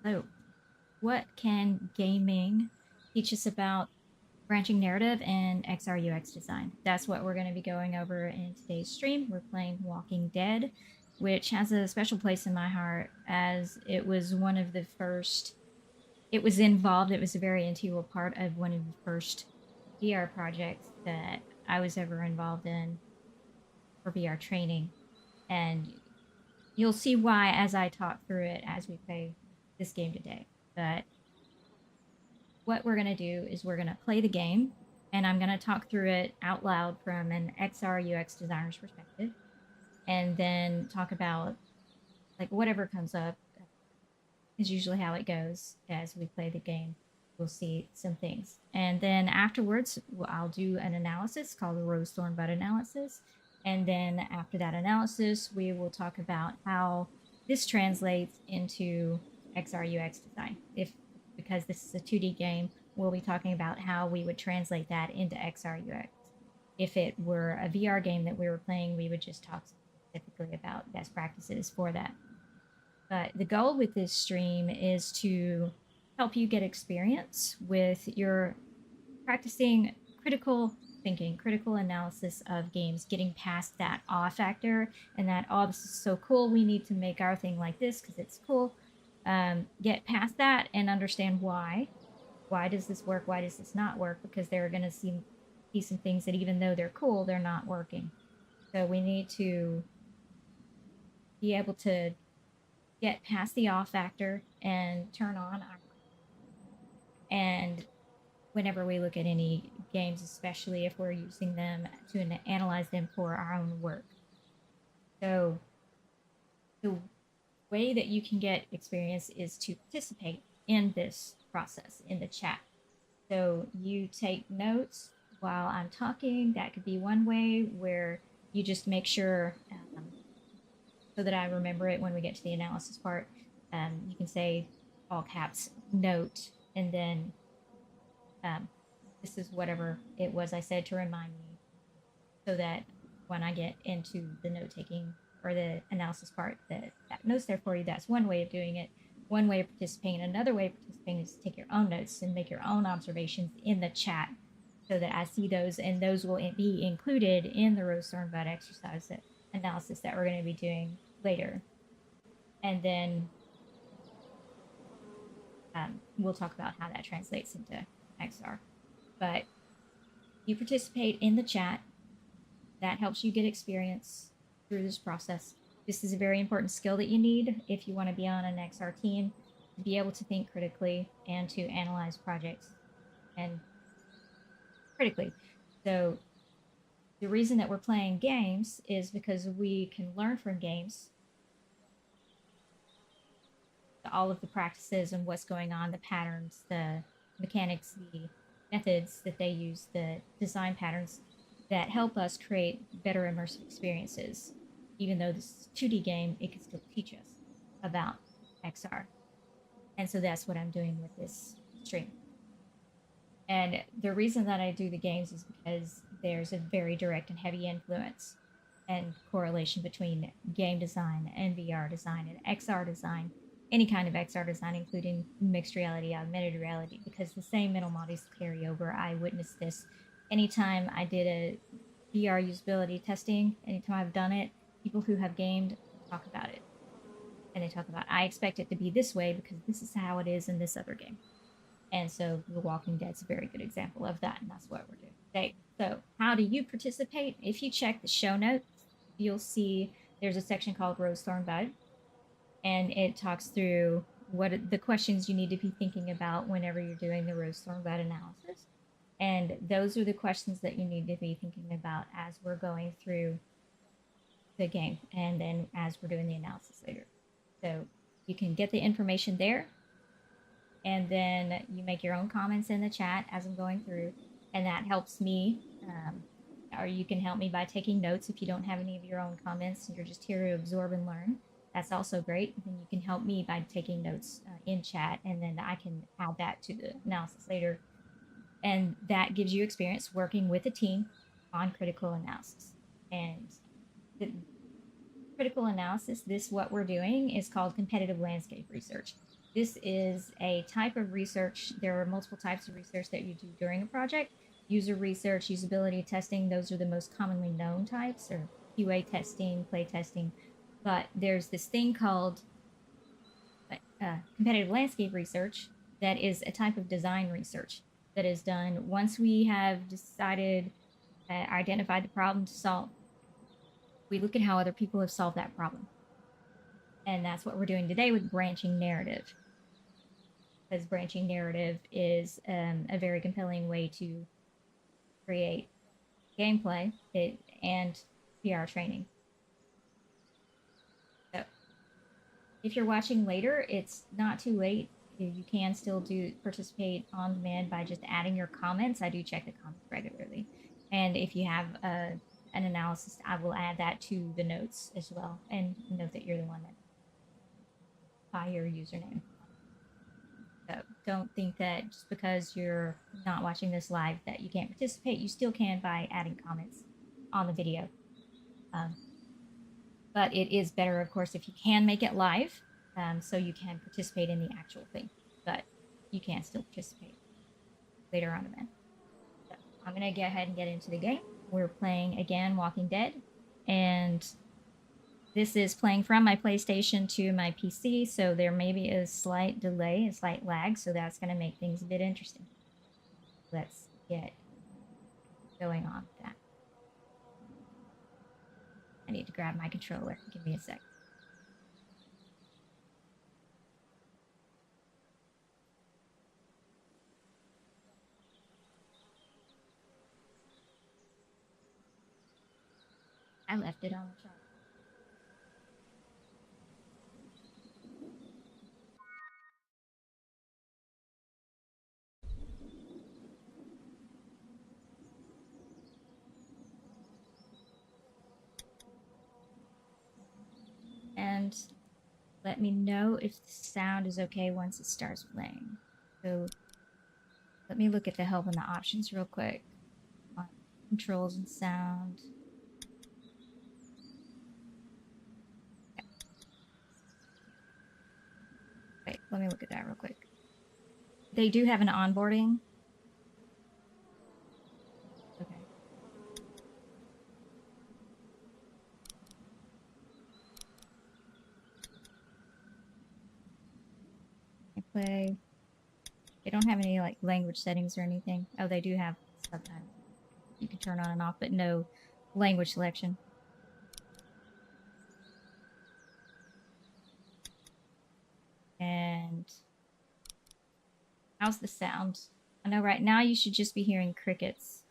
So, what can gaming teach us about branching narrative and XR/UX design? That's what we're going to be going over in today's stream. We're playing Walking Dead, which has a special place in my heart as it was one of the first, it was involved, it was a very integral part of one of the first VR projects that I was ever involved in for VR training. And you'll see why as I talk through it as we play this game today. But what we're going to do is we're going to play the game and I'm going to talk through it out loud from an XR/UX designer's perspective and then talk about like whatever comes up is usually how it goes as we play the game. We'll see some things. And then afterwards, I'll do an analysis called the Rose Thorn Bud analysis. And then after that analysis, we will talk about how this translates into XR/UX design. If because this is a 2D game, we'll be talking about how we would translate that into XR/UX. If it were a VR game that we were playing, we would just talk specifically about best practices for that. But the goal with this stream is to help you get experience with your practicing critical thinking, critical analysis of games, getting past that awe factor and that, oh, this is so cool. We need to make our thing like this because it's cool. Get past that and understand why. Why does this work? Why does this not work? Because there are going to be some things that even though they're cool, they're not working. So we need to be able to get past the awe factor and turn on our and whenever we look at any games, especially if we're using them to analyze them for our own work. So the way that you can get experience is to participate in this process in the chat. So you take notes while I'm talking. That could be one way where you just make sure so that I remember it when we get to the analysis part. You can say all caps note and then this is whatever it was I said to remind me so that when I get into the note taking or the analysis part that note's there for you. That's one way of doing it. One way of participating. Another way of participating is to take your own notes and make your own observations in the chat so that I see those and those will be included in the Rose Thorn Bud exercise analysis that we're going to be doing later. And then we'll talk about how that translates into XR. But you participate in the chat. That helps you get experience through this process. This is a very important skill that you need if you want to be on an XR team, to be able to think critically and to analyze projects and critically. So the reason that we're playing games is because we can learn from games all of the practices and what's going on, the patterns, the mechanics, the methods that they use, the design patterns that help us create better immersive experiences. Even though this is a 2D game, it can still teach us about XR. And so that's what I'm doing with this stream. And the reason that I do the games is because there's a very direct and heavy influence and correlation between game design and VR design and XR design, any kind of XR design, including mixed reality, augmented reality, because the same mental models carry over. I witnessed this anytime I did a VR usability testing, anytime I've done it, people who have gamed talk about it. And they talk about, I expect it to be this way because this is how it is in this other game. And so The Walking Dead's a very good example of that, and that's what we're doing today. So how do you participate? If you check the show notes, you'll see there's a section called Rose Thorn Bud, and it talks through what the questions you need to be thinking about whenever you're doing the Rose Thorn Bud analysis. And those are the questions that you need to be thinking about as we're going through the game and then as we're doing the analysis later. So you can get the information there and then you make your own comments in the chat as I'm going through, and that helps me. Or you can help me by taking notes if you don't have any of your own comments and you're just here to absorb and learn. That's also great. Then you can help me by taking notes in chat, and then I can add that to the analysis later. And that gives you experience working with a team on critical analysis. And the critical analysis, what we're doing is called competitive landscape research. This is a type of research. There are multiple types of research that you do during a project. User research, usability testing, those are the most commonly known types, or QA testing, play testing. But there's this thing called competitive landscape research that is a type of design research that is done once we have decided, identified the problem to solve. We look at how other people have solved that problem. And that's what we're doing today with branching narrative. Because branching narrative is a very compelling way to create gameplay and PR training. So if you're watching later, it's not too late. You can still participate on demand by just adding your comments. I do check the comments regularly. And if you have an analysis, I will add that to the notes as well, and note that you're the one that by your username. So don't think that just because you're not watching this live that you can't participate. You still can by adding comments on the video. But it is better, of course, if you can make it live, so you can participate in the actual thing. But you can still participate later on event. So I'm going to go ahead and get into the game. We're playing, again, Walking Dead. And this is playing from my PlayStation to my PC, so there may be a slight delay, a slight lag, so that's going to make things a bit interesting. Let's get going on with that. I need to grab my controller. Give me a sec. I left it on the charger. And let me know if the sound is okay once it starts playing. So let me look at the help and the options real quick on controls and sound. Okay. Wait, let me look at that real quick. They do have an onboarding. Okay. I play. They don't have any like language settings or anything. Oh, they do have subtitles. You can turn on and off, but no language selection. And how's the sound? I know right now you should just be hearing crickets.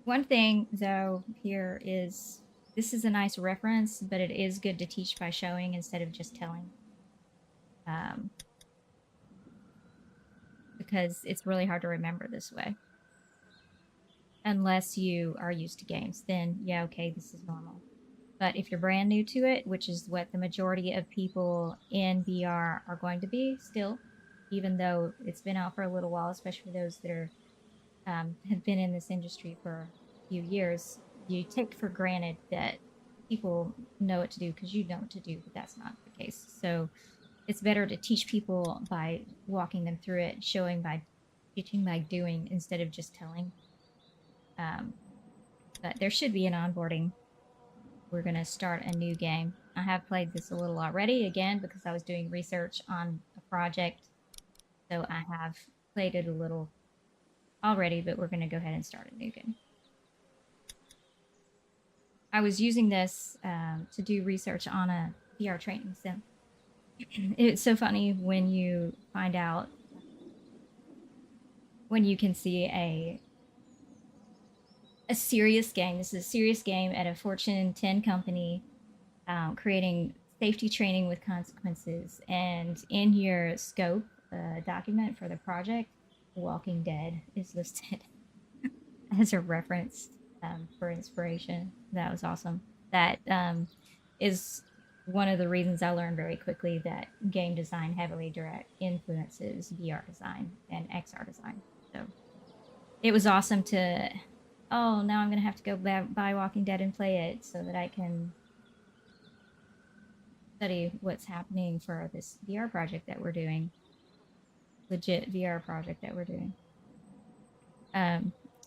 One thing, though, here is this is a nice reference, but it is good to teach by showing instead of just telling. Because it's really hard to remember this way. Unless you are used to games, then yeah, okay, this is normal. But if you're brand new to it, which is what the majority of people in VR are going to be still, even though it's been out for a little while, especially for those that are have been in this industry for a few years, you take for granted that people know what to do because you know what to do, but that's not the case. So it's better to teach people by walking them through it, showing by teaching by doing instead of just telling. But there should be an onboarding. We're going to start a new game. I have played this a little already, again, because I was doing research on a project. So I have played it a little already, but we're going to go ahead and start a new game. I was using this to do research on a VR training sim. It's so funny when you find out, when you can see a serious game. This is a serious game at a Fortune 10 company, creating safety training with consequences. And in your scope document for the project, Walking Dead is listed as a reference for inspiration. That was awesome. That is one of the reasons I learned very quickly that game design heavily direct influences VR design and XR design. So it was awesome to, oh, now I'm going to have to go buy Walking Dead and play it so that I can study what's happening for this VR project that we're doing. Legit VR project that we're doing.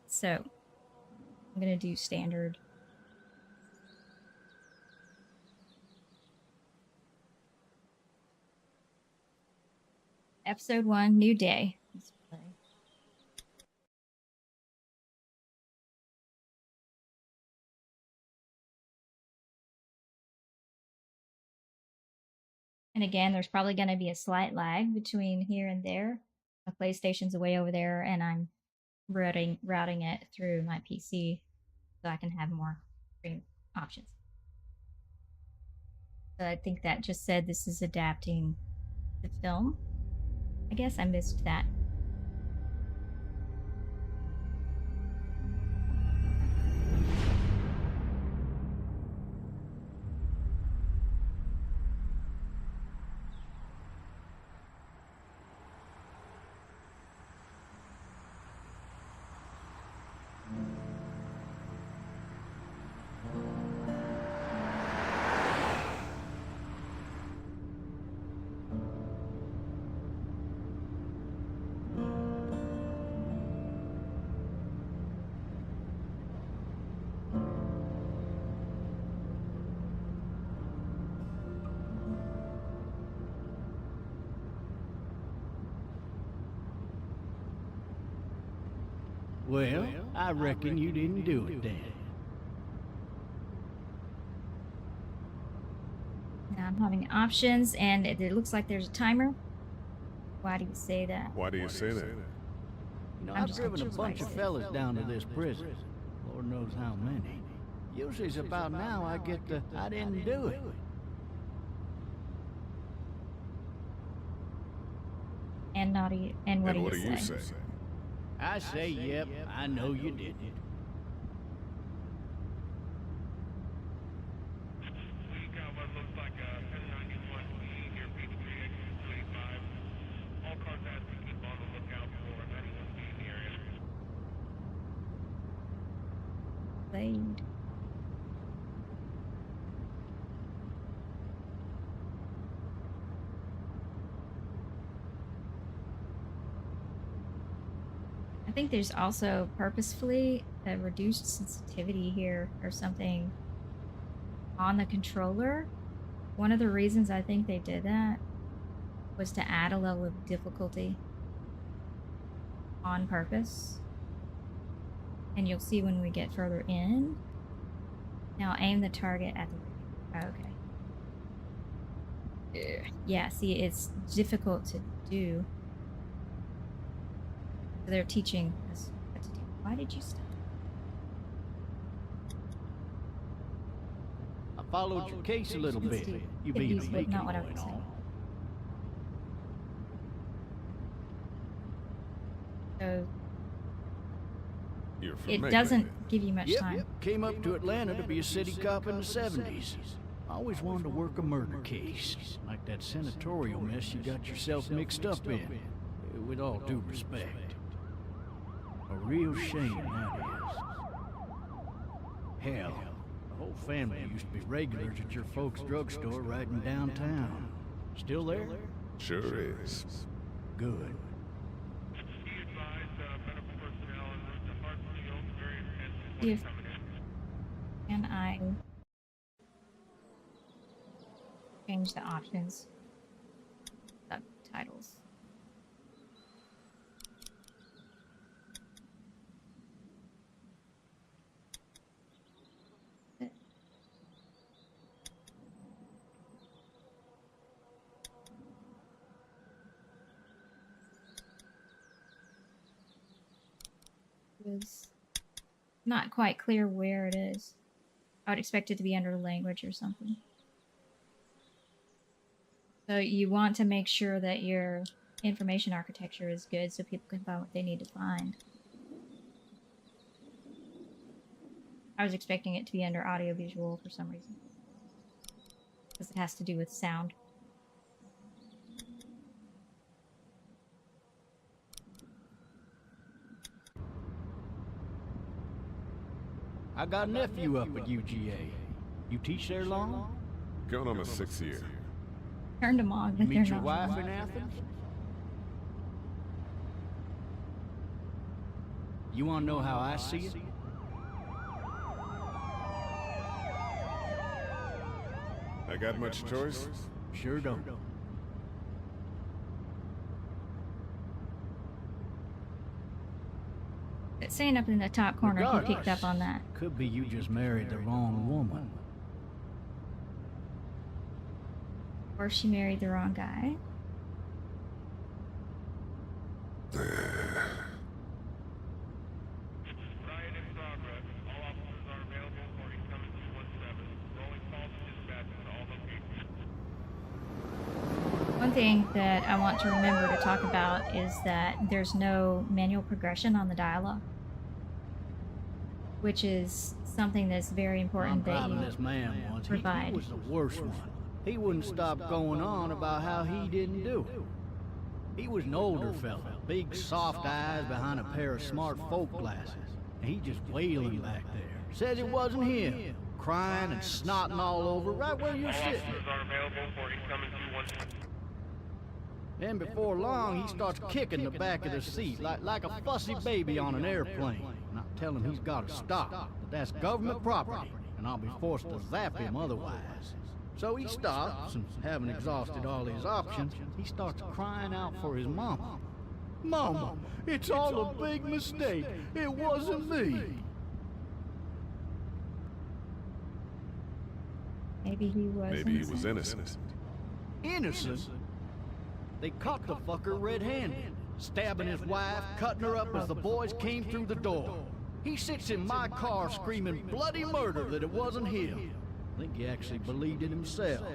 So I'm going to do standard. Episode 1, new day. Let's play. And again, there's probably going to be a slight lag between here and there. My PlayStation's way over there, and I'm routing it through my PC so I can have more stream options. So I think that just said this is adapting the film. I guess I missed that. Well, I reckon you didn't do it then. Now I'm having options, and it looks like there's a timer. Why do you say that? Why do you say that? You know, I've driven a bunch of fellas down to this prison. Lord knows how many. Usually it's about now I get the, I didn't do it. And naughty. And what do you say? I say, yep, I know you didn't. We got what looks like a 1091E here, P3 X285. All cars ask to keep on the lookout for 91B in the area. Played. I think there's also purposefully a reduced sensitivity here or something on the controller. One of the reasons I think they did that was to add a level of difficulty on purpose. And you'll see when we get further in. Now aim the target at the... Okay. Yeah, see, it's difficult to do. They're teaching us what to do. Why did you stop? I followed your case a little bit. You being a beacon not what I was going saying. on. So it doesn't give you much time. Yep. Came up to Atlanta to be a city cop in the 70s. Always wanted to work a murder case. Like that senatorial mess you got yourself mixed up in. With all due respect. A real shame, that is. Hell, the whole family used to be regulars at your folks' drugstore right in downtown. Still there? Sure is. Good. Be advised, medical personnel en route to Hartsfield, very intense If- coming in. Can I change the options? Subtitles. Is not quite clear where it is. I would expect it to be under language or something. So you want to make sure that your information architecture is good so people can find what they need to find. I was expecting it to be under audiovisual for some reason. Because it has to do with sound. I got a nephew up at UGA. You teach there long? Going on my 6th year. Turned them on, You but they're meet your not. wife in Athens? You want to know how I see it? I got much choice? Sure don't. It's saying up in the top corner, he picked up on that. Could be you just married the wrong woman. Or she married the wrong guy. Riot in progress. All officers are available for incoming 217. Rolling calls to dispatch to all locations. One thing that I want to remember to talk about is that there's no manual progression on the dialogue, which is something that's very I'm important that driving you this man once. He provide. was the worst one. He wouldn't stop going on about how he didn't do it. He was an older fella, big soft eyes behind a pair of smart folk glasses, and he just wailing back there. Says it wasn't him, crying and snotting all over right where you're All sitting. officers are available for incoming 217. Then before long, he starts kicking the back of the seat like a fussy baby on an airplane. And I tell him he's got to stop, that that's government property, and I'll be forced to zap him otherwise. So he stops, and having exhausted all his options, he starts crying out for his mama. Mama, it's all a big mistake. It wasn't me. Maybe he was. Maybe he was innocent. Innocent? They caught the fucker red-handed, stabbing his wife, cutting her up as the boys came through the door. He sits in my car screaming bloody murder that it wasn't him. I think he actually believed it himself.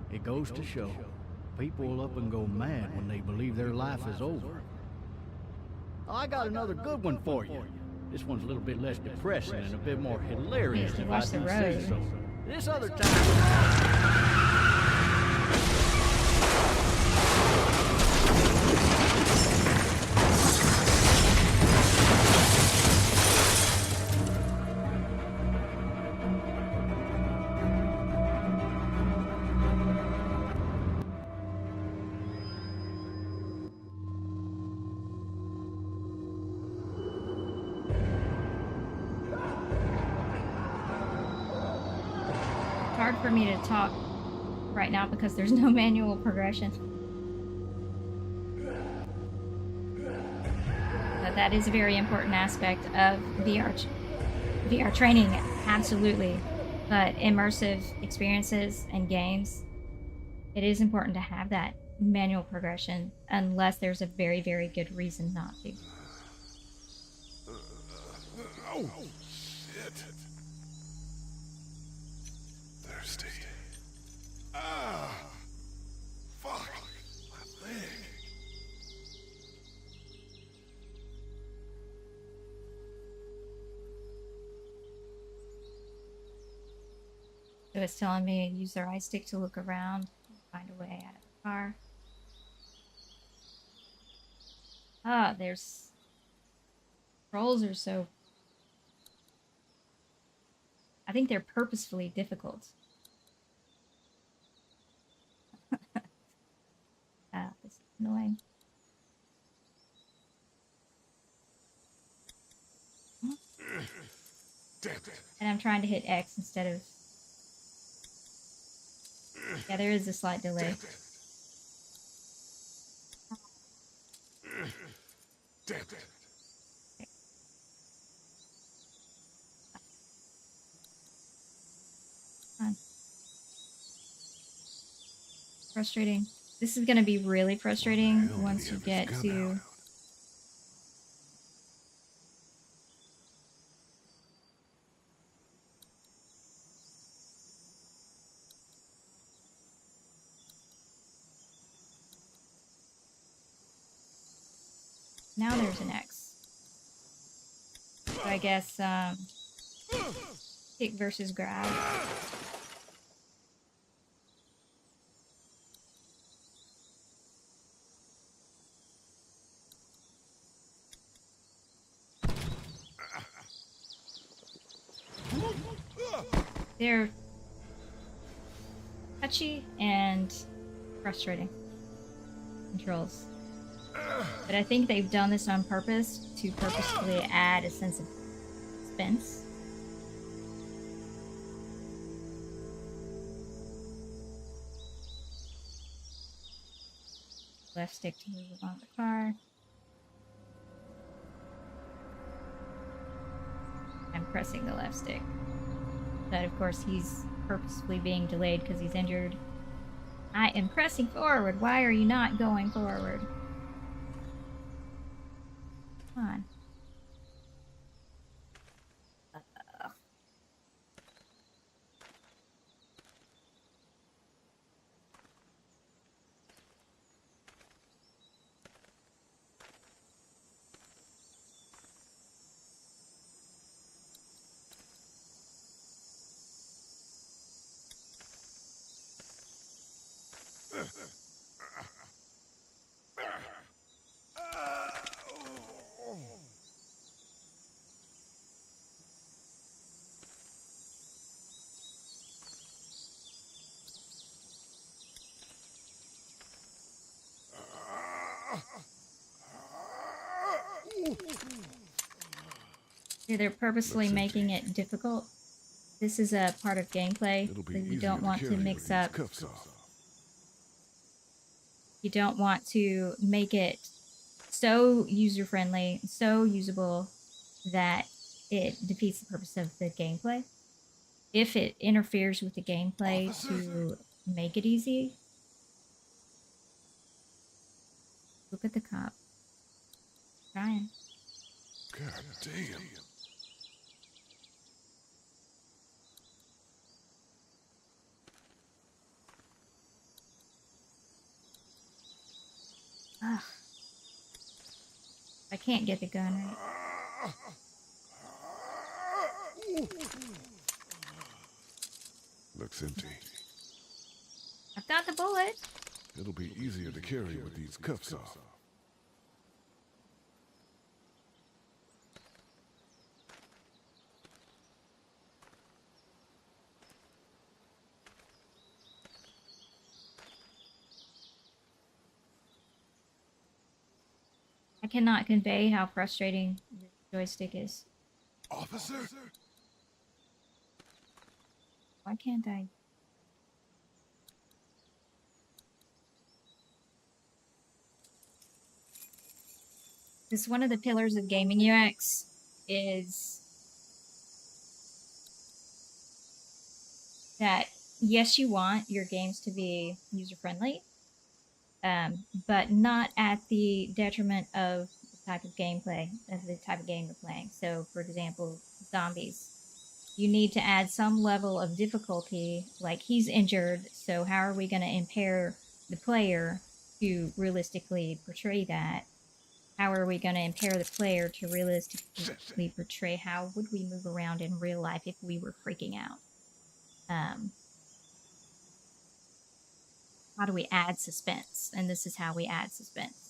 It goes to show, people will up and go mad when they believe their life is over. Oh, I got another good one for you. This one's a little bit less depressing and a bit more hilarious, Needs to if watch I the do say road. so. This other time... It's hard for me to talk right now because there's no manual progression. But that is a very important aspect of VR training, absolutely. But immersive experiences and games, it is important to have that manual progression unless there's a very, very good reason not to. Oh, shit. Thirsty. Ah! Fuck! My leg. So it's telling me to use the right stick to look around and find a way out of the car. Ah, there's... Controls are so... I think they're purposefully difficult. Ah, this is annoying. Damn it. And I'm trying to hit X instead of... Yeah, there is a slight delay. Damn it. Fine. Frustrating. This is going to be really frustrating Hell, once did you he have get his to... gun out? Now there's an X. So I guess, kick versus grab. They're touchy and frustrating controls. But I think they've done this on purpose to purposefully add a sense of suspense. Left stick to move along the car. I'm pressing the left stick. But of course he's purposefully being delayed because he's injured. I am pressing forward. Why are you not going forward? Come on. Yeah, they're purposely making it difficult. This is a part of gameplay that you don't want to mix up. You don't want to make it so user-friendly, so usable that it defeats the purpose of the gameplay. If it interferes with the gameplay to make it easy, look at the cop. Trying. God damn. Ugh. I can't get the gun right. Looks empty. I've got the bullet. It'll be easier to carry with these cuffs off. I cannot convey how frustrating the joystick is. Officer? Why can't I? This one of the pillars of gaming UX is that yes, you want your games to be user-friendly, but not at the detriment of the type of gameplay, of the type of game you're playing. So, for example, zombies. You need to add some level of difficulty, like he's injured, so how are we going to impair the player to realistically portray that? How are we going to impair the player to realistically portray how would we move around in real life if we were freaking out? How do we add suspense? And this is how we add suspense.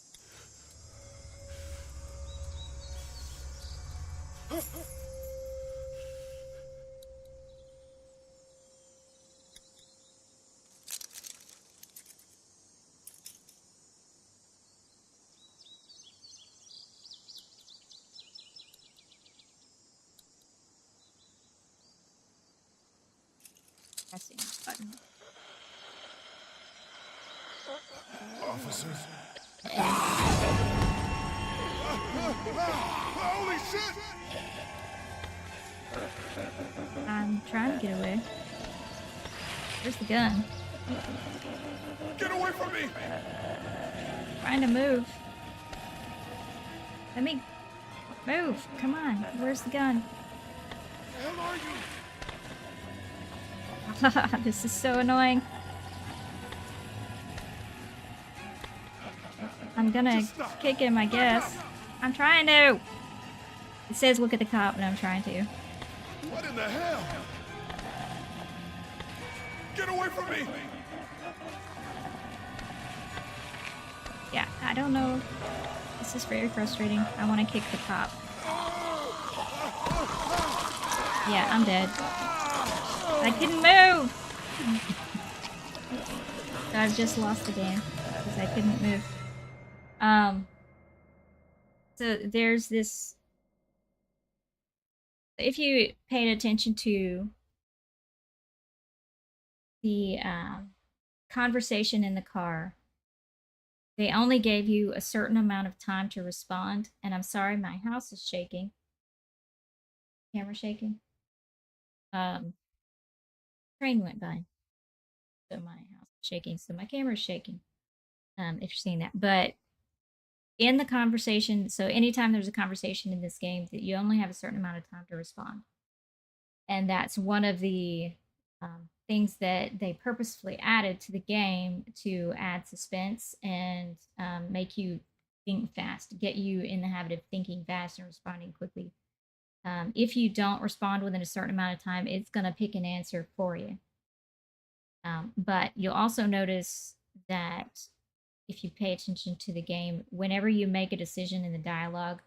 Pressing the button. Officer? Holy shit! I'm trying to get away. Where's the gun? Get away from me! Trying to move. Let me move. Come on. Where's the gun? Where are you? This is so annoying. I'm gonna kick him, I guess. I'm trying to. It says look at the cop, and I'm trying to. What in the hell? Get away from me! Yeah, I don't know. This is very frustrating. I want to kick the cop. Yeah, I'm dead. I couldn't move! So I've just lost the game because I couldn't move. Um, so there's this. If you paid attention to the conversation in the car, they only gave you a certain amount of time to respond. And I'm sorry, my house is shaking. Camera shaking. Um, Train went by, so my house is shaking. So my camera's shaking. If you're seeing that, but in the conversation, so anytime there's a conversation in this game, that you only have a certain amount of time to respond, and that's one of the things that they purposefully added to the game to add suspense and make you think fast, get you in the habit of thinking fast and responding quickly. If you don't respond within a certain amount of time, it's going to pick an answer for you. But you'll also notice that if you pay attention to the game, whenever you make a decision in the dialogue,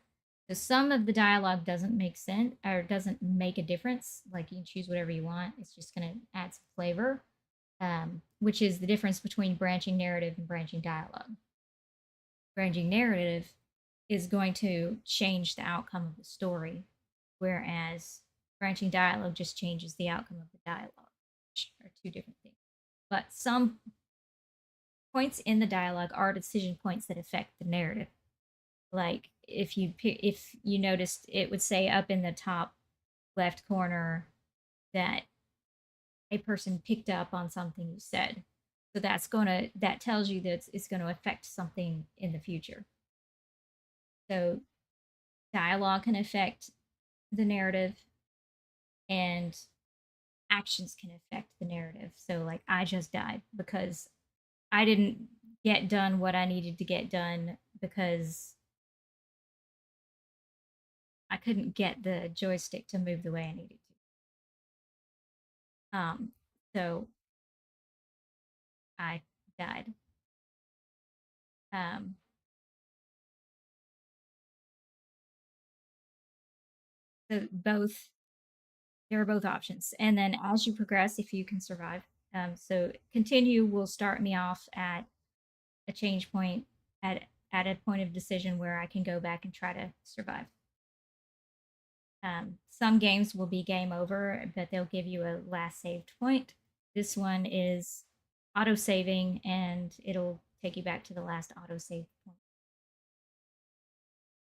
so some of the dialogue doesn't make sense or doesn't make a difference. Like you can choose whatever you want. It's just going to add some flavor, which is the difference between branching narrative and branching dialogue. Branching narrative is going to change the outcome of the story, whereas branching dialogue just changes the outcome of the dialogue, which are two different things. But some points in the dialogue are decision points that affect the narrative. Like if you noticed, it would say up in the top left corner that a person picked up on something you said. So that tells you that it's going to affect something in the future. So dialogue can affect the narrative, and actions can affect the narrative. So like I just died because I didn't get done what I needed to get done because I couldn't get the joystick to move the way I needed to. So I died. Um, so both there are both options, and then as you progress, if you can survive, so continue will start me off at a change point at a point of decision where I can go back and try to survive. Some games will be game over, but they'll give you a last saved point. This one is auto saving, and it'll take you back to the last auto save point.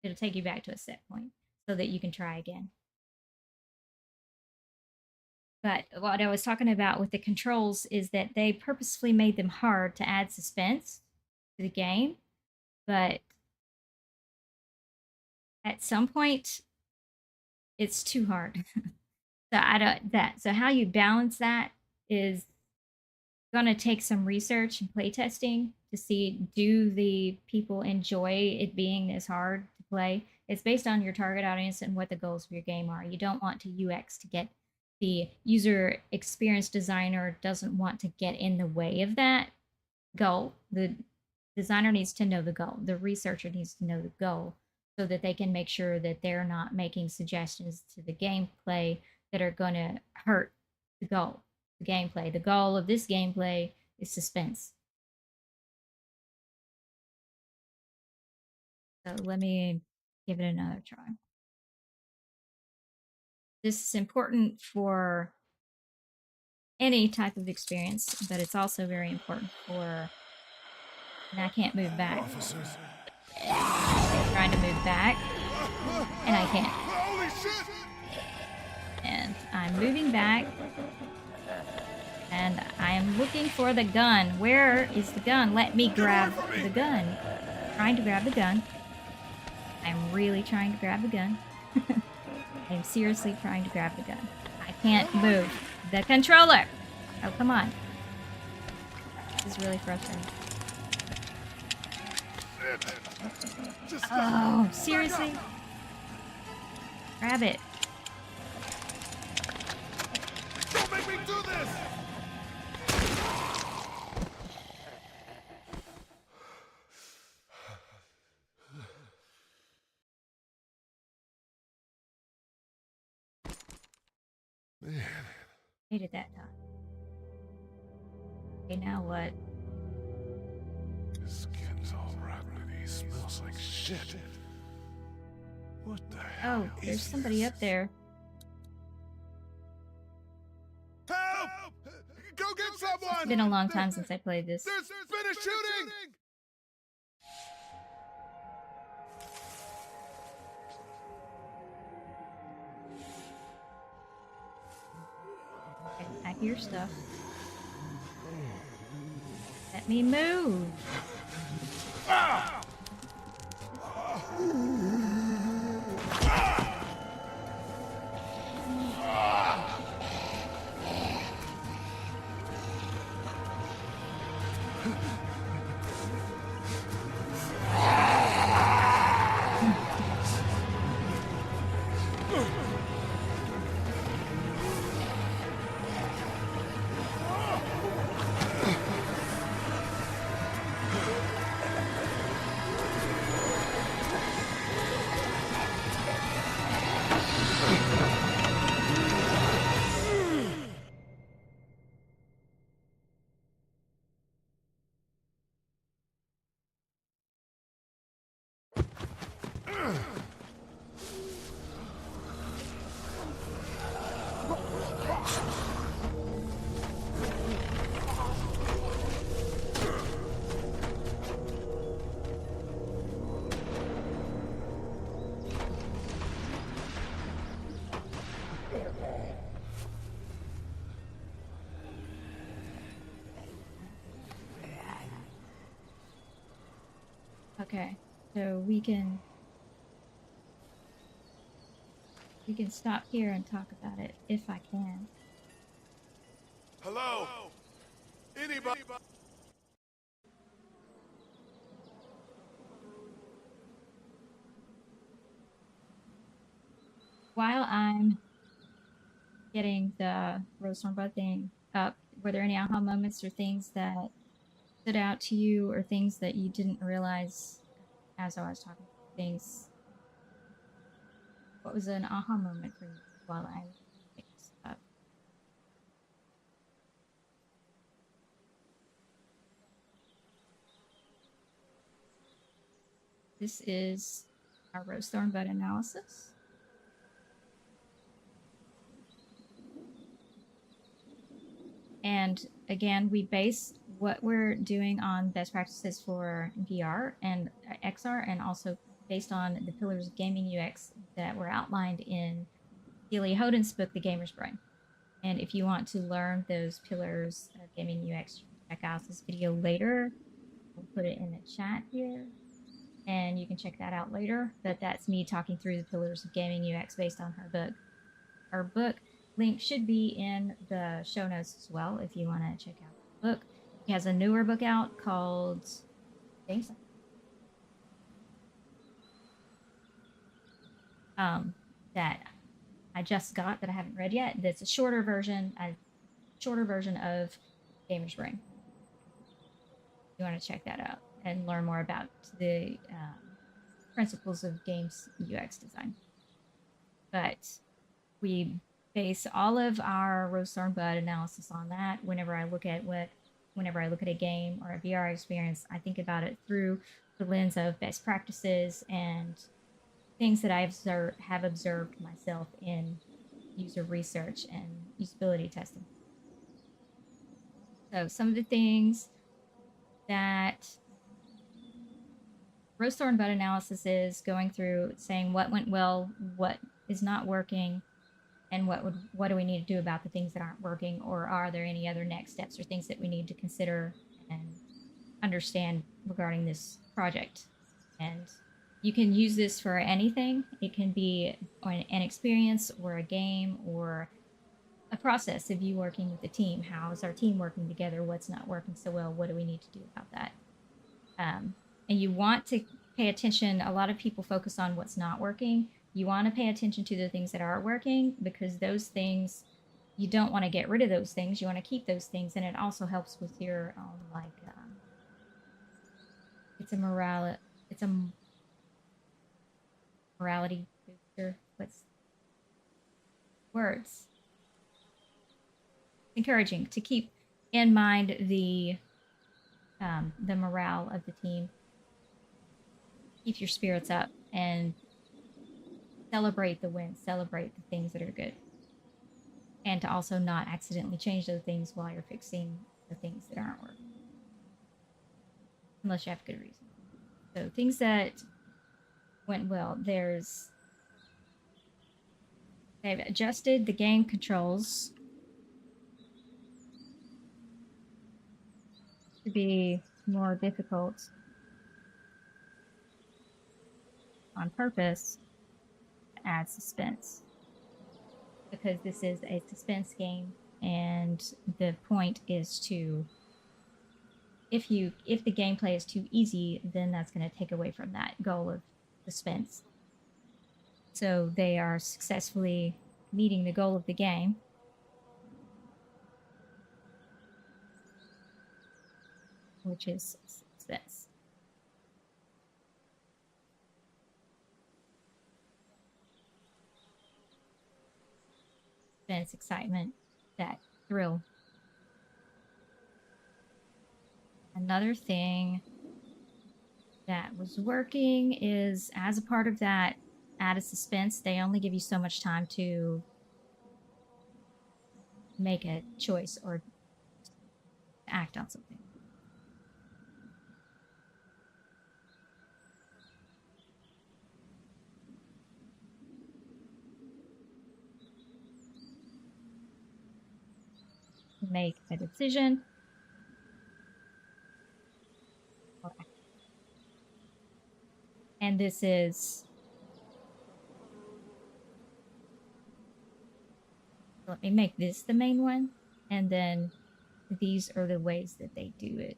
It'll take you back to a set point so that you can try again. But what I was talking about with the controls is that they purposefully made them hard to add suspense to the game, but at some point it's too hard. So how you balance that is going to take some research and playtesting to see, do the people enjoy it being this hard to play. It's based on your target audience and what the goals for your game are. You don't want to UX to get the user experience designer doesn't want to get in the way of that goal. The designer needs to know the goal. The researcher needs to know the goal so that they can make sure that they're not making suggestions to the gameplay that are going to hurt the goal. The gameplay. The goal of this gameplay is suspense. So let me give it another try. This is important for any type of experience, but it's also very important for, and I can't move back. Officers. I'm trying to move back, and I can't. Holy shit! And I'm moving back, and I am looking for the gun. Where is the gun? Let me grab the gun. Trying to grab the gun. I'm really trying to grab the gun. I'm seriously trying to grab the gun. I can't move the controller. Oh, come on. This is really frustrating. Oh, seriously? Grab it. Don't make me do this! Man, Hated that time. Okay, now what? His skin's all rotten and he smells like shit. What the hell Oh, is there's somebody this? up there. Help! Go get someone! It's been a long time since I played this. There's been a shooting! Okay, I hear stuff. Let me move. Okay, so we can stop here and talk about it if I can. Hello? Anybody? While I'm getting the Rosethorn Bud thing up, were there any aha moments or things that stood out to you or things that you didn't realize as I was talking about things? What was an aha moment for you while I picked this up? This is our Rosethorn Bud analysis. And again, we base what we're doing on best practices for VR and XR, and also based on the pillars of gaming UX that were outlined in Celia Hoden's book, The Gamer's Brain. And if you want to learn those pillars of gaming UX, check out this video later. We'll put it in the chat here, and you can check that out later. But that's me talking through the pillars of gaming UX based on her book. Her book link should be in the show notes as well if you want to check out the book. She has a newer book out called that I just got that I haven't read yet. That's a shorter version of Gamer's Brain. You want to check that out and learn more about the principles of games UX design. But we base all of our Rosethorn Bud analysis on that. Whenever I look at a game or a VR experience, I think about it through the lens of best practices and things that I have observed myself in user research and usability testing. So some of the things that Rosethorn Bud analysis is going through, saying what went well, what is not working, and what do we need to do about the things that aren't working, or are there any other next steps or things that we need to consider and understand regarding this project. And you can use this for anything. It can be an experience or a game or a process of you working with a team. How is our team working together? What's not working so well? What do we need to do about that? And you want to pay attention. A lot of people focus on what's not working. You want to pay attention to the things that are working, because those things, you don't want to get rid of those things. You want to keep those things. And it also helps with your it's a morality booster. What's words? encouraging to keep in mind the morale of the team. Keep your spirits up and celebrate the wins, celebrate the things that are good, and to also not accidentally change those things while you're fixing the things that aren't working, unless you have good reason. So things that went well. They've adjusted the game controls to be more difficult on purpose to add suspense, because this is a suspense game, and the point is to, if the gameplay is too easy, then that's going to take away from that goal of suspense. So they are successfully meeting the goal of the game, which is suspense. Suspense, excitement, that thrill. Another thing that was working is, as a part of that added suspense, they only give you so much time to make a choice or act on something. Make a decision. And this is, let me make this the main one, and then these are the ways that they do it.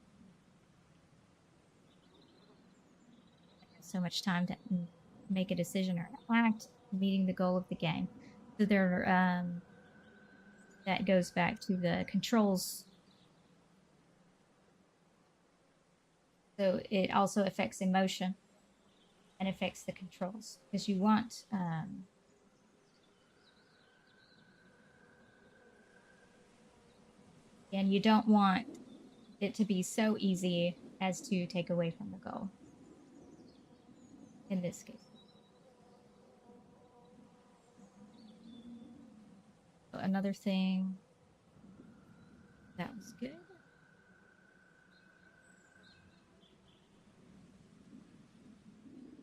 So much time to make a decision or act, meeting the goal of the game. So that goes back to the controls. So it also affects emotion and affects the controls, because you want and you don't want it to be so easy as to take away from the goal in this case. So another thing that was good.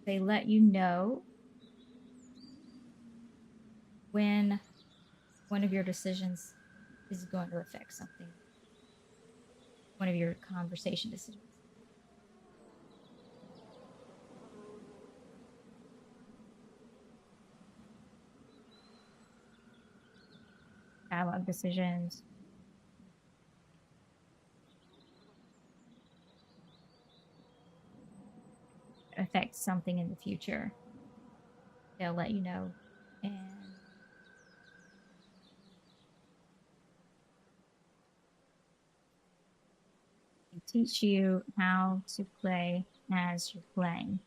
They let you know when one of your decisions is going to affect something, one of your conversation decisions. Dialogue decisions. Affect something in the future. They'll let you know, and teach you how to play as you're playing.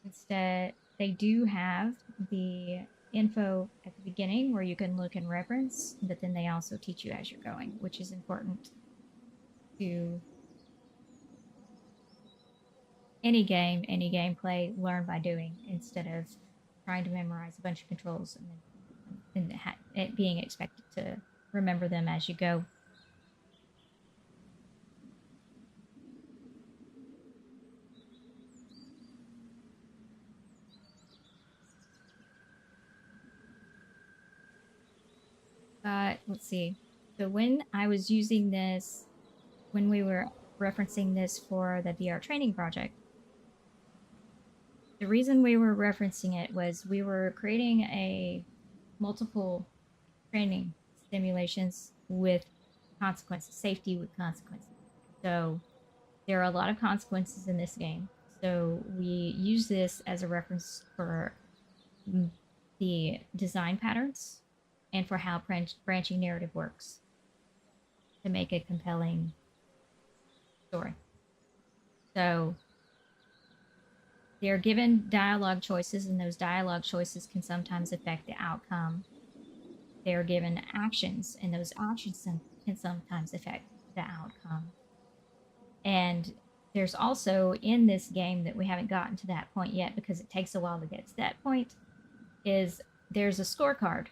Instead, they do have the info at the beginning where you can look and reference, but then they also teach you as you're going, which is important to any game, any gameplay. Learn by doing, instead of trying to memorize a bunch of controls and it being expected to remember them as you go. Let's see. So when I was using this, when we were referencing this for the VR training project, the reason we were referencing it was we were creating a multiple training simulations with consequences, safety with consequences. So there are a lot of consequences in this game. So we use this as a reference for the design patterns and for how branching narrative works to make a compelling story. So they're given dialogue choices, and those dialogue choices can sometimes affect the outcome they are given actions, and those actions can sometimes affect the outcome. And there's also in this game that we haven't gotten to that point yet because it takes a while to get to that point, is there's a scorecard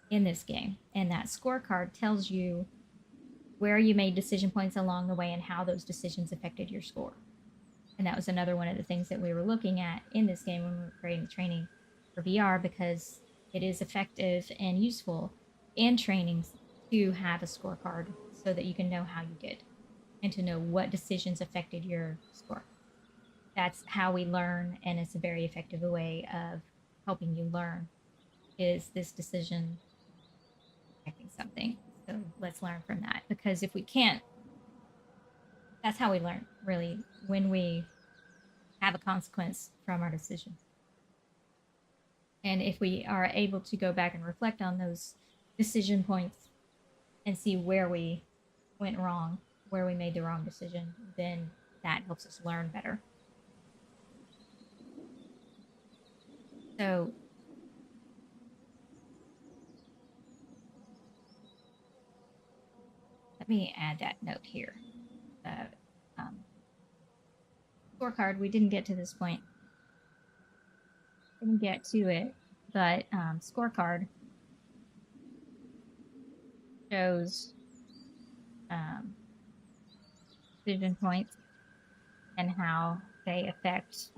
in this game, and that scorecard tells you where you made decision points along the way and how those decisions affected your score. And that was another one of the things that we were looking at in this game when we were creating the training for VR, because it is effective and useful in trainings to have a scorecard so that you can know how you did and to know what decisions affected your score. That's how we learn, and it's a very effective way of helping you learn. Is this decision affecting something? So let's learn from that, because if we can't, that's how we learn, really, when we have a consequence from our decision. And if we are able to go back and reflect on those decision points and see where we went wrong, where we made the wrong decision, then that helps us learn better. So let me add that note here. Um, Scorecard, we didn't get to this point. Didn't get to it, but scorecard shows decision points and how they affect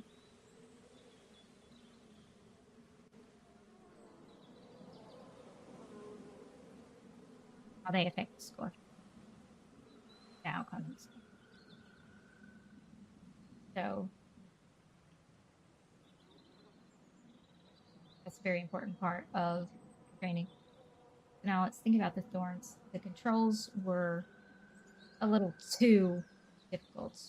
the score, the outcome of the score. So that's a very important part of training. Now let's think about the Thorns. The controls were a little too difficult.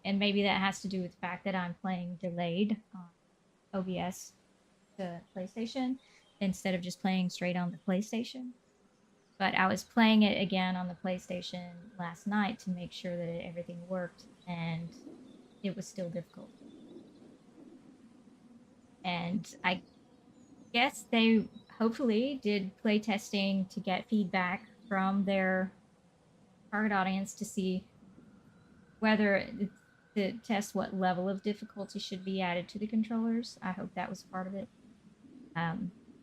And maybe that has to do with the fact that I'm playing delayed on OBS to PlayStation instead of just playing straight on the PlayStation. But I was playing it again on the PlayStation last night to make sure that everything worked, and it was still difficult. And I guess they hopefully did play testing to get feedback from their target audience to see whether to test what level of difficulty should be added to the controllers. I hope that was part of it,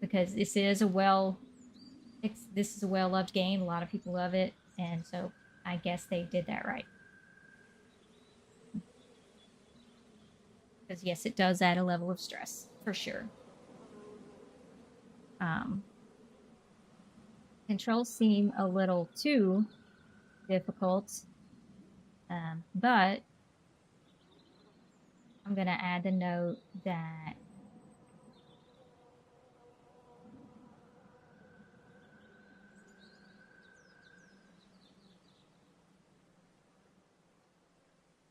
because this is a well-loved game. A lot of people love it, and so I guess they did that right. Because yes, it does add a level of stress for sure. Controls seem a little too difficult, but I'm going to add the note that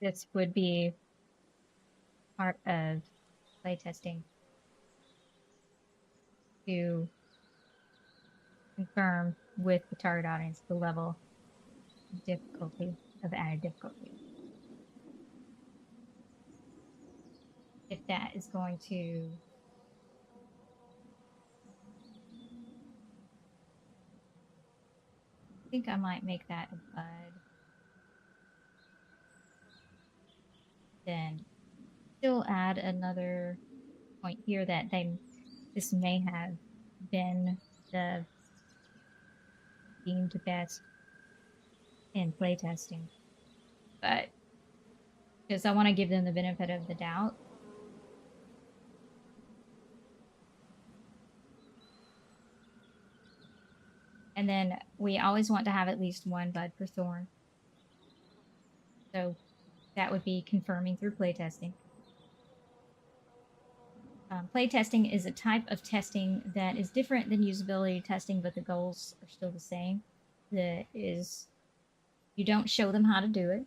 this would be part of playtesting to confirm with the target audience the level of difficulty, of added difficulty. If that is going to I think I might make that a bud. Then still add another point here that this may have been the deemed best in playtesting, but because I want to give them the benefit of the doubt. And then we always want to have at least one bud per thorn. So that would be confirming through playtesting. Playtesting is a type of testing that is different than usability testing, but the goals are still the same. You don't show them how to do it.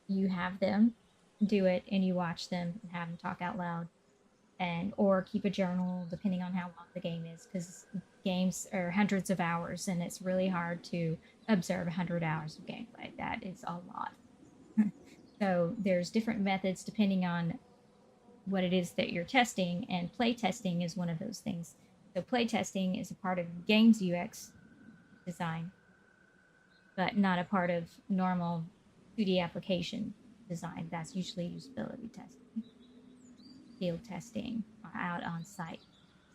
You have them do it, and you watch them and have them talk out loud, or keep a journal depending on how long the game is, because games are hundreds of hours, and it's really hard to observe 100 hours of gameplay. That is a lot. So there's different methods depending on what it is that you're testing, and play testing is one of those things. So playtesting is a part of games UX design, but not a part of normal 2D application design. That's usually usability testing, field testing, out on site.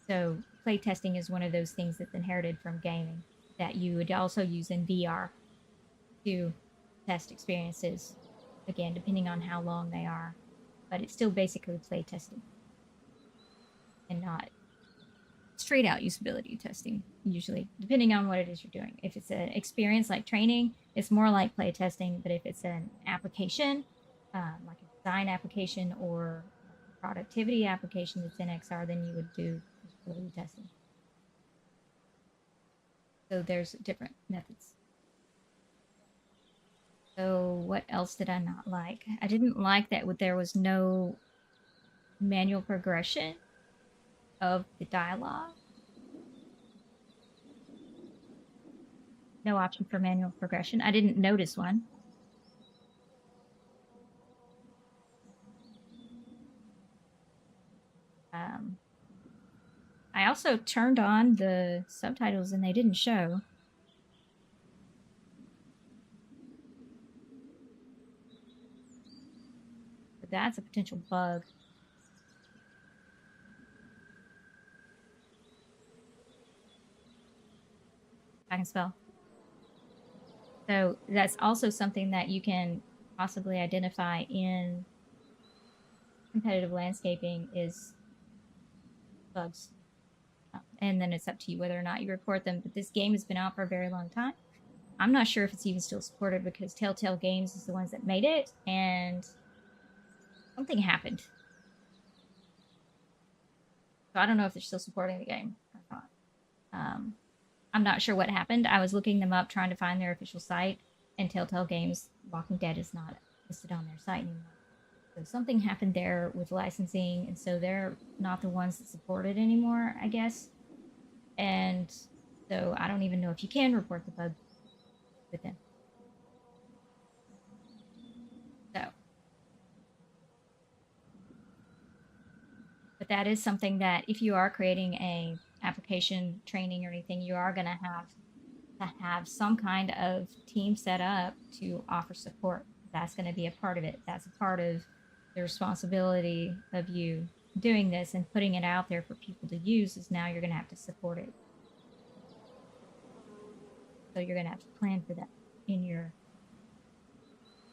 So playtesting is one of those things that's inherited from gaming that you would also use in VR to test experiences, again, depending on how long they are. But it's still basically playtesting and not straight out usability testing, usually, depending on what it is you're doing. If it's an experience like training, it's more like play testing. But if it's an application, like a design application or like a productivity application that's in XR, then you would do usability testing. So there's different methods. So what else did I not like? I didn't like that there was no manual progression of the dialogue. No option for manual progression. I didn't notice one. I also turned on the subtitles and they didn't show. But that's a potential bug. I can spell. So that's also something that you can possibly identify in competitive landscaping is bugs. And then it's up to you whether or not you report them. But this game has been out for a very long time. I'm not sure if it's even still supported because Telltale Games is the ones that made it, and something happened. So I don't know if they're still supporting the game or not. I'm not sure what happened. I was looking them up trying to find their official site, and Telltale Games Walking Dead is not listed on their site anymore. So something happened there with licensing, and so they're not the ones that support it anymore, I guess. And so I don't even know if you can report the bug with them. So, but that is something that if you are creating a application training or anything, you are going to have some kind of team set up to offer support. That's going to be a part of it. That's a part of the responsibility of you doing this and putting it out there for people to use is now you're going to have to support it. So you're going to have to plan for that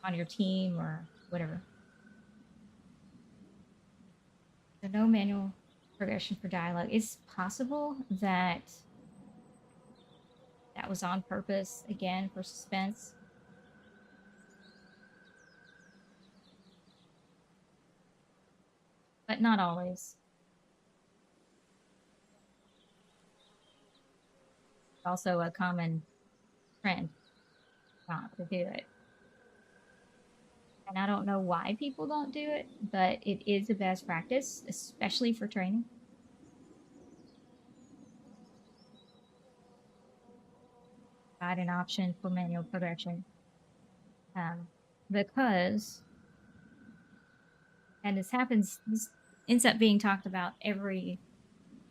on your team or whatever. So no manual progression for dialogue. It's possible that that was on purpose, again, for suspense. But not always. It's also a common trend not to do it. And I don't know why people don't do it, but it is a best practice, especially for training. Provide an option for manual progression. Because, and this ends up being talked about every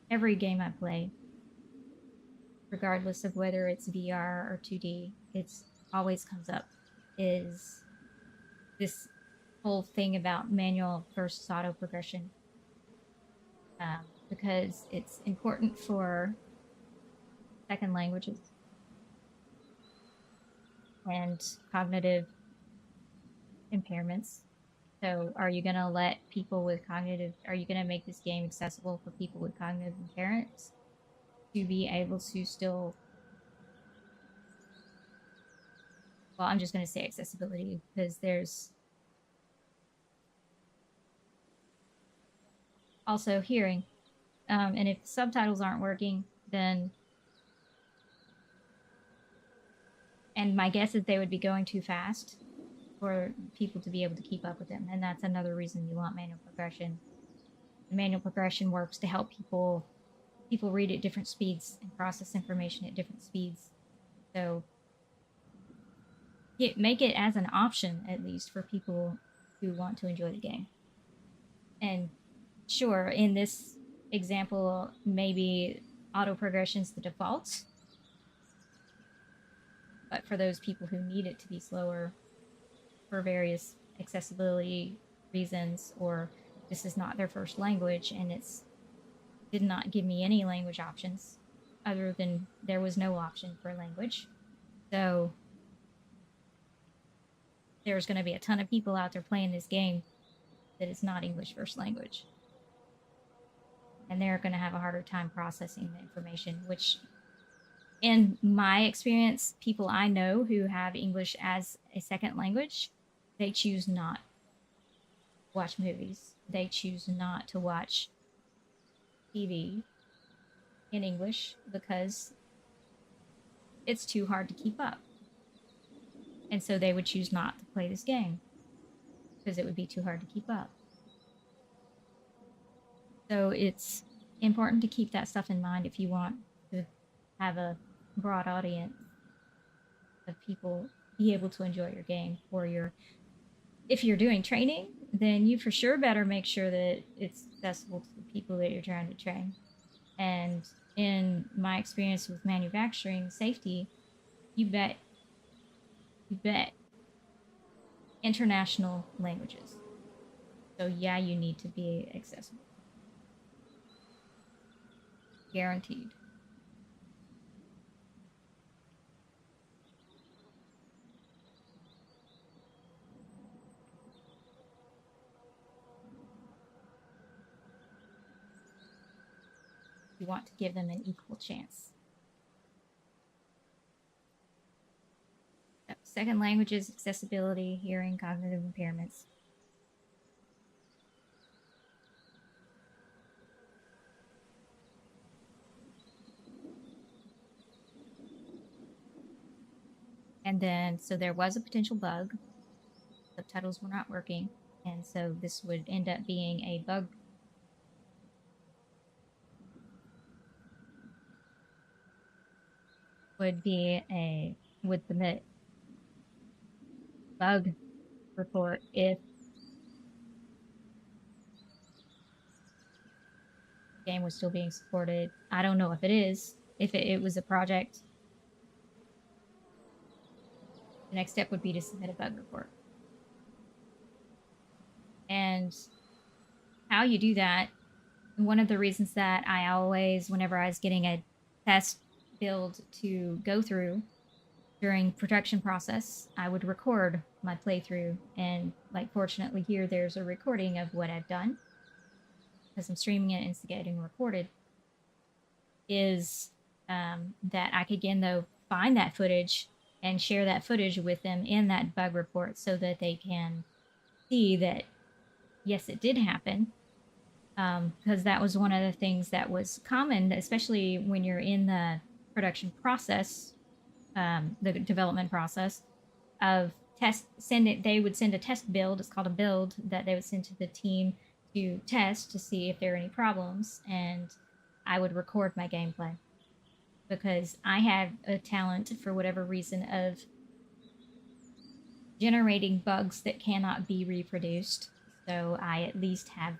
game I play, regardless of whether it's VR or 2D, it's always comes up, is this whole thing about manual versus auto progression. Because it's important for second languages and cognitive impairments. So are you going to let people with are you going to make this game accessible for people with cognitive impairments to be able to still, well, I'm just going to say accessibility because there's also hearing. And if subtitles aren't working, then, and my guess is they would be going too fast for people to be able to keep up with them. And that's another reason you want manual progression. The manual progression works to help people read at different speeds and process information at different speeds. So make it as an option, at least, for people who want to enjoy the game. And sure, in this example, maybe auto progression's the default. But for those people who need it to be slower for various accessibility reasons, or this is not their first language and it's did not give me any language options other than there was no option for language. So there's going to be a ton of people out there playing this game that is not English first language. And they're going to have a harder time processing the information, which, in my experience, people I know who have English as a second language, they choose not to watch movies. They choose not to watch TV in English because it's too hard to keep up. And so they would choose not to play this game because it would be too hard to keep up. So it's important to keep that stuff in mind if you want to have a broad audience of people be able to enjoy your game. Or if you're doing training, then you for sure better make sure that it's accessible to the people that you're trying to train. And in my experience with manufacturing safety, you bet international languages. So yeah, you need to be accessible. Guaranteed. You want to give them an equal chance. So, second languages, accessibility, hearing, cognitive impairments. And then, so there was a potential bug. Subtitles were not working. And so this would end up being a bug. Would submit bug report if the game was still being supported. I don't know if it is. If it was a project, the next step would be to submit a bug report. And how you do that, one of the reasons that I always, whenever I was getting a test build to go through during production process, I would record my playthrough. And like, fortunately here, there's a recording of what I've done because I'm streaming it and it's getting recorded, is that I could, again, though, find that footage and share that footage with them in that bug report so that they can see that, yes, it did happen. Because that was one of the things that was common, especially when you're in the production process, the development process of they would send a test build. It's called a build that they would send to the team to test to see if there are any problems. And I would record my gameplay because I had a talent, for whatever reason, of generating bugs that cannot be reproduced. So I at least have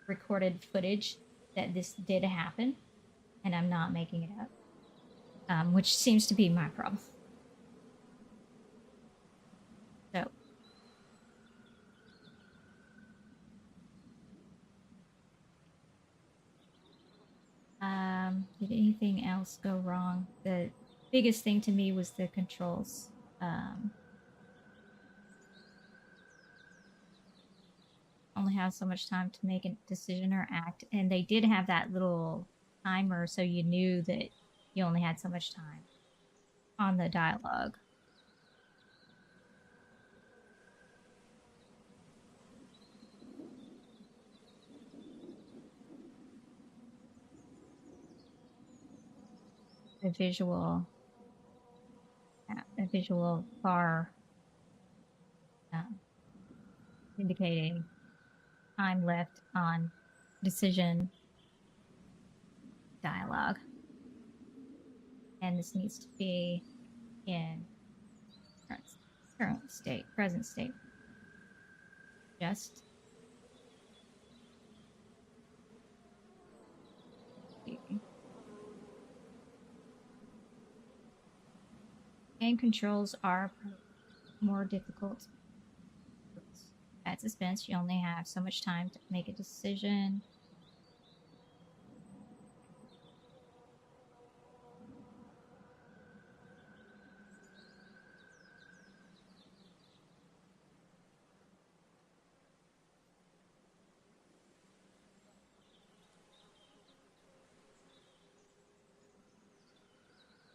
recorded footage that this did happen, and I'm not making it up, which seems to be my problem. So, did anything else go wrong? The biggest thing to me was the controls. Only have so much time to make a decision or act, and they did have that little timer so you knew that you only had so much time on the dialogue. A visual bar indicating time left on decision dialogue. And this needs to be in present state. Just Game controls are more difficult. At suspense, you only have so much time to make a decision.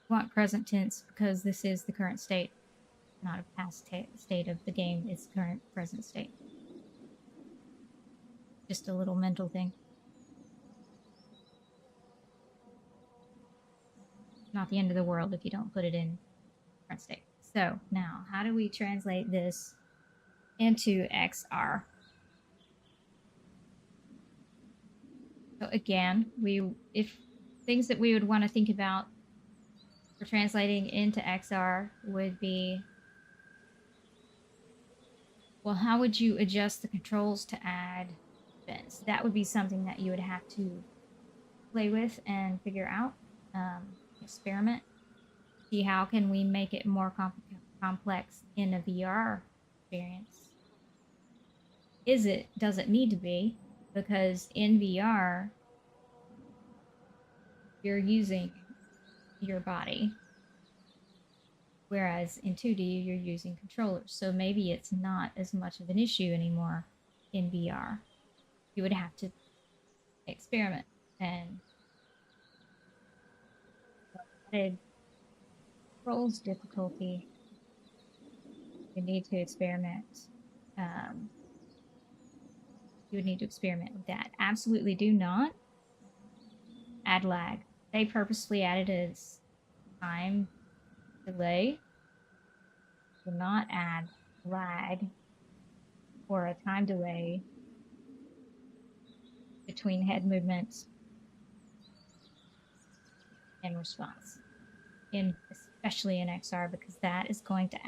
You want present tense because this is the current state, not a past state of the game. It's current present state. Just a little mental thing. Not the end of the world if you don't put it in current state. So now, how do we translate this into XR? So again, if things that we would want to think about for translating into XR would be, well, how would you adjust the controls to add events? That would be something that you would have to play with and figure out, experiment, see how can we make it more complex in a VR experience. Does it need to be? Because in VR, you're using your body, whereas in 2D, you're using controllers. So maybe it's not as much of an issue anymore in VR. You would have to experiment and added controls difficulty. You need to experiment. You would need to experiment with that. Absolutely do not add lag. They purposely added a time delay. Do not add lag or a time delay between head movements and response, especially in XR, because that is going to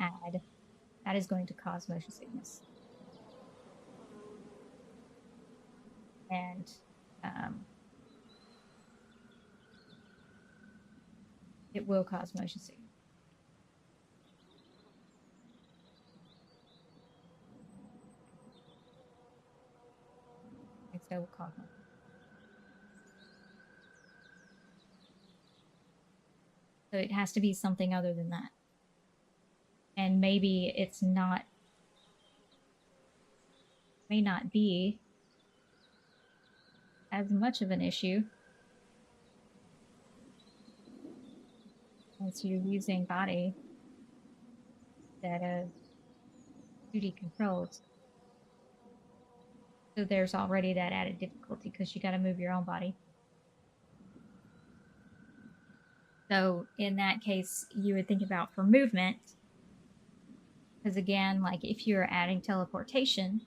cause motion sickness. And it will cause motion sickness. So will cause motion. So it has to be something other than that. And maybe it's not, may not be as much of an issue as you're using body instead of 2D controls. So there's already that added difficulty because you got to move your own body. So in that case, you would think about for movement, because again, like if you're adding teleportation,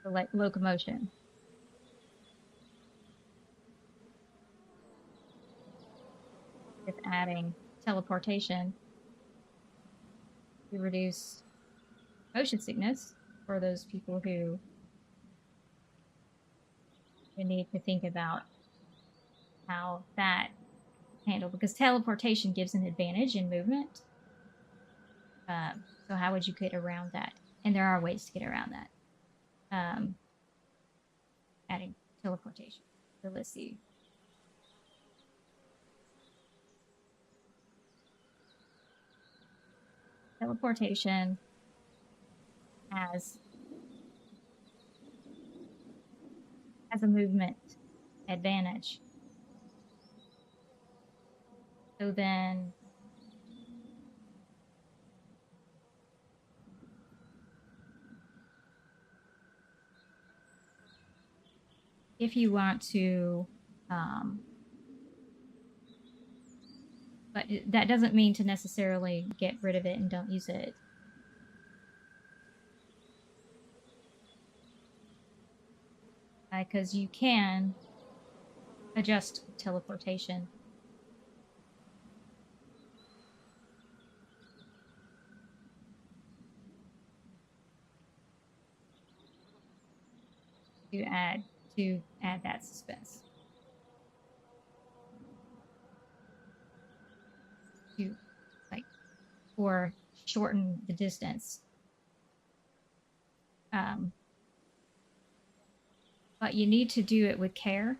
like locomotion, if adding teleportation, you reduce motion sickness for those people who you need to think about how that handled, because teleportation gives an advantage in movement. So how would you get around that? And there are ways to get around that. Adding teleportation. So let's see. Teleportation has a movement advantage. So then if you want to, but that doesn't mean to necessarily get rid of it and don't use it. Because you can adjust teleportation. To add that suspense. to, like, or shorten the distance. But you need to do it with care.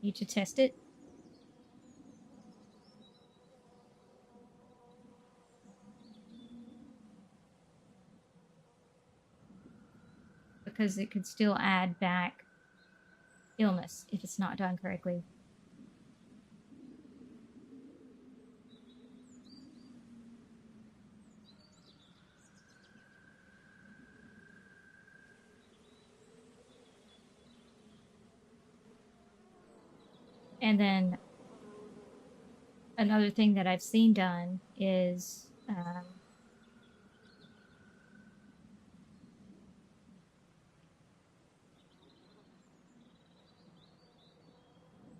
You need to test it. Because it could still add back illness if it's not done correctly. And then another thing that I've seen done is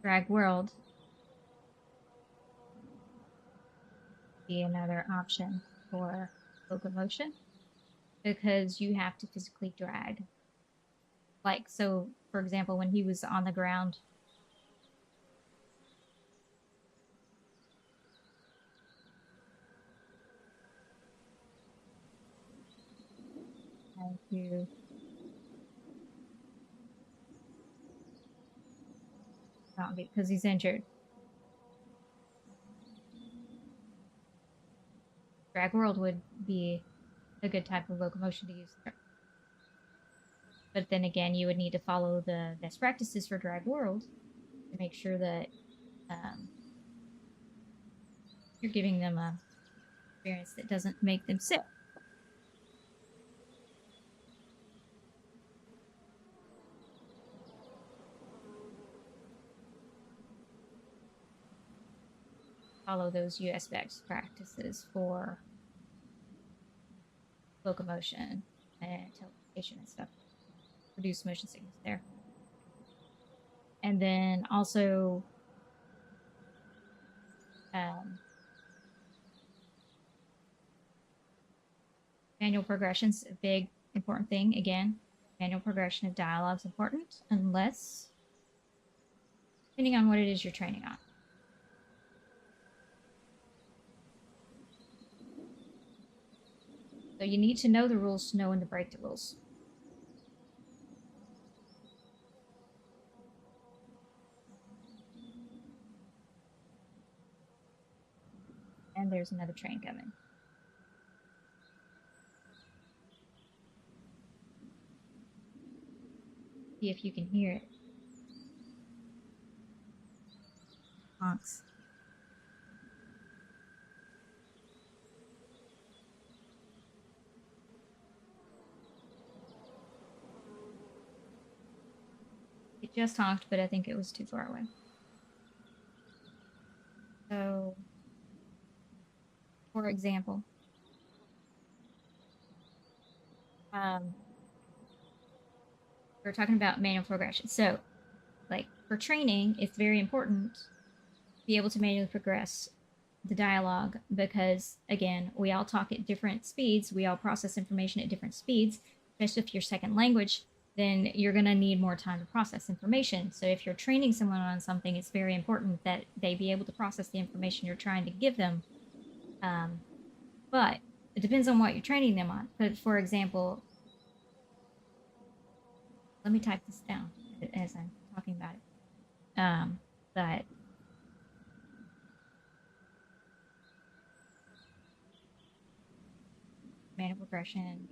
drag world be another option for locomotion because you have to physically drag. Like, so for example, when he was on the ground, trying to not because he's injured. Drag world would be a good type of locomotion to use there. But then again, you would need to follow the best practices for drag world to make sure that you're giving them a experience that doesn't make them sick. Follow those US best practices for locomotion and teleportation and stuff. Reduce motion sickness there. And then also manual progression's a big important thing. Again, manual progression of dialogue is important unless, depending on what it is you're training on. So you need to know the rules to know when to break the rules. And there's another train coming. See if you can hear it. Honks. It just honked, but I think it was too far away. So, for example, we're talking about manual progression. So, like, for training, it's very important to be able to manually progress the dialogue because, again, we all talk at different speeds. We all process information at different speeds, especially if you're second language, then you're going to need more time to process information. So if you're training someone on something, it's very important that they be able to process the information you're trying to give them. But it depends on what you're training them on. But for example, let me type this down as I'm talking about it. But manual progression,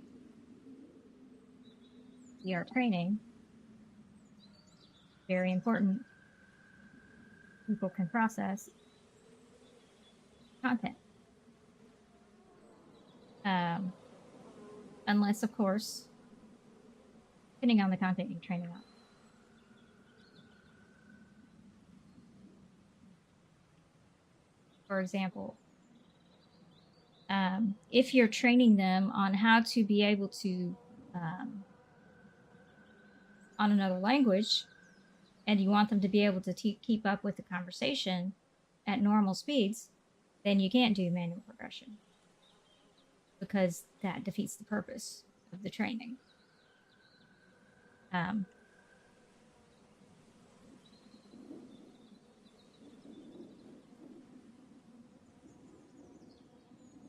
VR training, very important. People can process content. Unless, of course, depending on the content you're training on. For example, if you're training them on how to be able to, on another language, and you want them to be able to keep up with the conversation at normal speeds, then you can't do manual progression because that defeats the purpose. of the training. Um,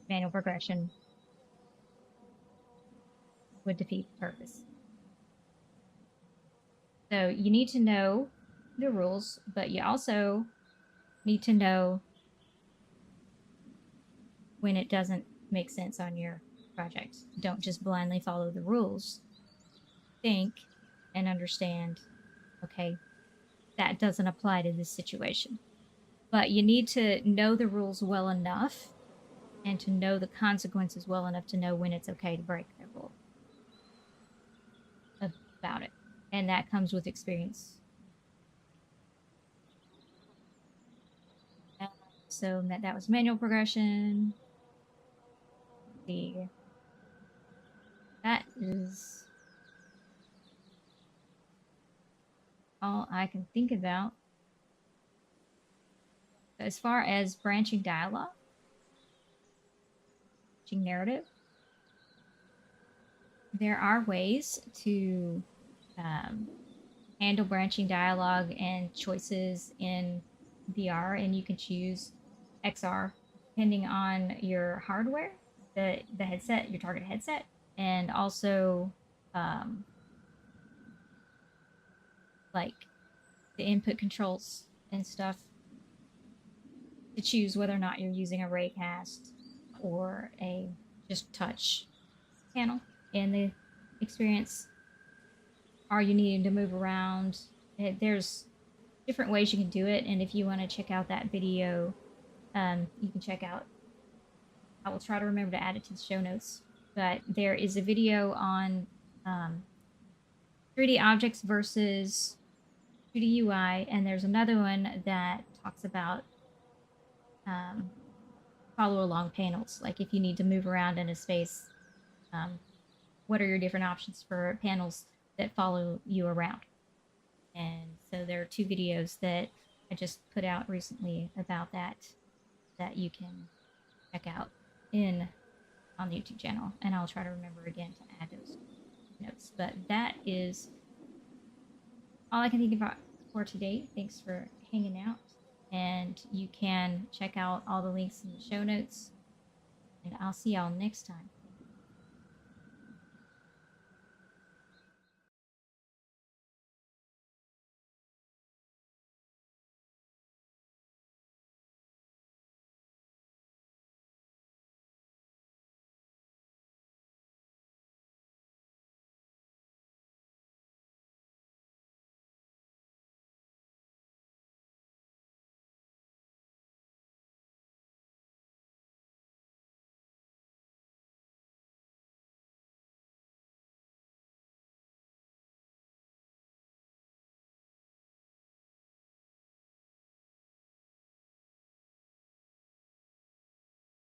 Manual progression would defeat the purpose. So you need to know the rules, but you also need to know when it doesn't make sense on your project. Don't just blindly follow the rules. Think and understand, okay, that doesn't apply to this situation. But you need to know the rules well enough and to know the consequences well enough to know when it's okay to break the rule about it. And that comes with experience. So that was manual progression. The that is all I can think about. As far as branching dialogue, branching narrative, there are ways to handle branching dialogue and choices in VR, and you can choose XR depending on your hardware, the headset, your target headset, and also um, like the input controls and stuff to choose whether or not you're using a raycast or a just touch panel in the experience. Are you needing to move around? There's different ways you can do it, and if you want to check out that video, you can check out. I will try to remember to add it to the show notes. But there is a video on 3D objects versus 2D UI, and there's another one that talks about follow along panels. Like if you need to move around in a space, what are your different options for panels that follow you around? And so there are two videos that I just put out recently about that you can check out on the YouTube channel, and I'll try to remember again to add those notes. But that is all I can think about for today. Thanks for hanging out, and you can check out all the links in the show notes, and I'll see y'all next time.